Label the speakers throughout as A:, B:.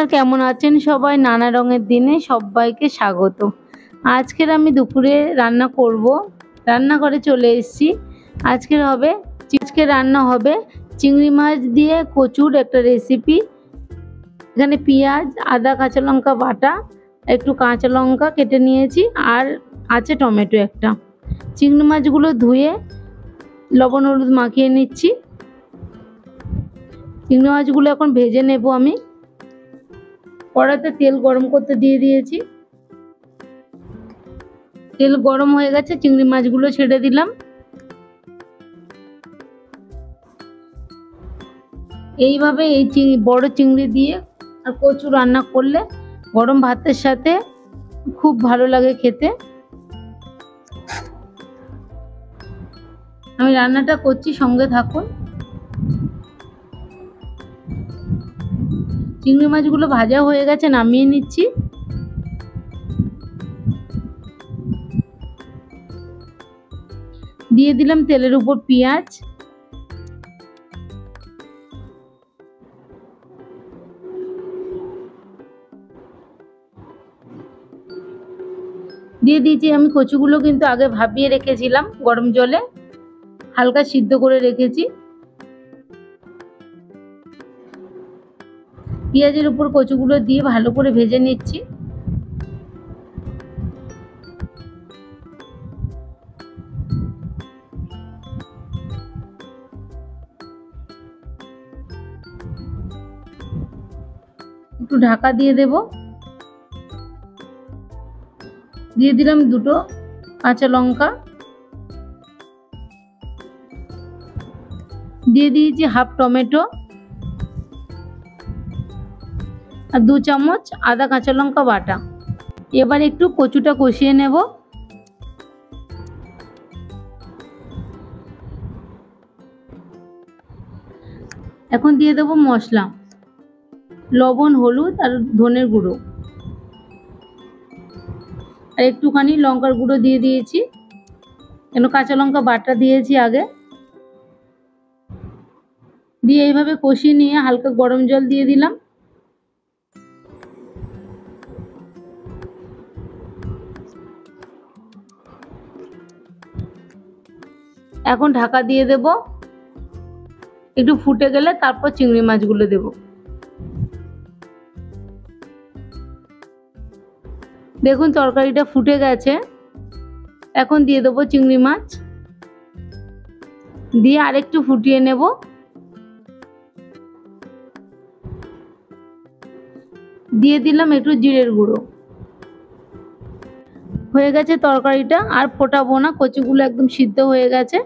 A: আপনারা কেমন আছেন সবাই? নানা রঙের দিনে সবাইকে স্বাগত। আজকের আমি দুপুরে রান্না করব, রান্নাঘরে চলে এসেছি। আজকের রান্না হবে চিংড়ি মাছ দিয়ে কচুর একটা রেসিপি। এখানে পেঁয়াজ, আদা, কাঁচা লঙ্কা বাটা, একটু কাঁচা লঙ্কা কেটে নিয়েছি, আর আছে টমেটো একটা। চিংড়ি মাছগুলো ধুয়ে লবণ হলুদ মাখিয়ে নিচ্ছি। চিংড়ি মাছগুলো এখন ভেজে নেব আমি। কড়াতে তেল গরম করতে দিয়ে দিয়েছি। তেল গরম হয়ে গেছে, চিংড়ি মাছগুলো ছেড়ে দিলাম। এইভাবে বড় চিংড়ি দিয়ে আর কচু রান্না করলে গরম ভাতের সাথে খুব ভালো লাগে খেতে। আমি রান্নাটা করছি, সঙ্গে থাকুন। চিংড়ি মাছগুলো ভাজা হয়ে গেছে, নামিয়ে নিচ্ছি। দিয়ে দিলাম তেলের উপর পেঁয়াজ, দিয়ে দিয়েছি আমি কচুগুলো, কিন্তু আগে ভাপিয়ে রেখেছিলাম গরম জলে, হালকা সিদ্ধ করে রেখেছি। পেঁয়াজের উপর কচুগুলো দিয়ে ভালো করে ভেজে নিচ্ছি। একটু ঢাকা দিয়ে দেব। দিয়ে দিলাম দুটো কাঁচা লঙ্কা, দিয়ে দিয়েছি হাফ টমেটো, আর 2 চামচ আদা কাঁচা লঙ্কা বাটা। এবার একটু কচুটা কষিয়ে নেব। এখন দিয়ে দেব মশলা, লবণ, হলুদ আর ধনের গুঁড়ো, আর একটুখানি লঙ্কার গুঁড়ো দিয়ে দিয়েছি, কেন কাঁচা লঙ্কা বাটা দিয়েছি আগে। দিয়ে এইভাবে কষিয়ে নিয়ে হালকা গরম জল দিয়ে দিলাম। এখন ঢাকা দিয়ে দেব। একটু ফুটে গেলে তারপর চিংড়ি মাছগুলো দেব। দেখুন তরকারিটা ফুটে গেছে। এখন দিয়ে দেবো চিংড়ি মাছ, দিয়ে আরেকটু ফুটিয়ে নেব। দিয়ে দিলাম একটু জিরের গুঁড়ো। হয়ে গেছে তরকারিটা, আর ফোটাবো না, কচুগুলো একদম সিদ্ধ হয়ে গেছে।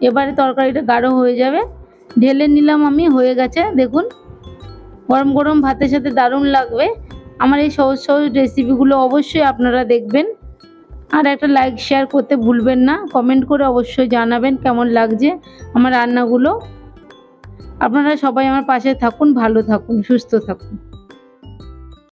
A: এবারে তরকারিটা গাঢ় হয়ে যাবে। ঢেলে নিলাম আমি, হয়ে গেছে। দেখুন গরম গরম ভাতের সাথে দারুণ লাগবে। আমার এই সহজ সহজ রেসিপিগুলো অবশ্যই আপনারা দেখবেন, আর একটা লাইক শেয়ার করতে ভুলবেন না। কমেন্ট করে অবশ্যই জানাবেন কেমন লাগছে আমার রান্নাগুলো। আপনারা সবাই আমার পাশে থাকুন, ভালো থাকুন, সুস্থ থাকুন।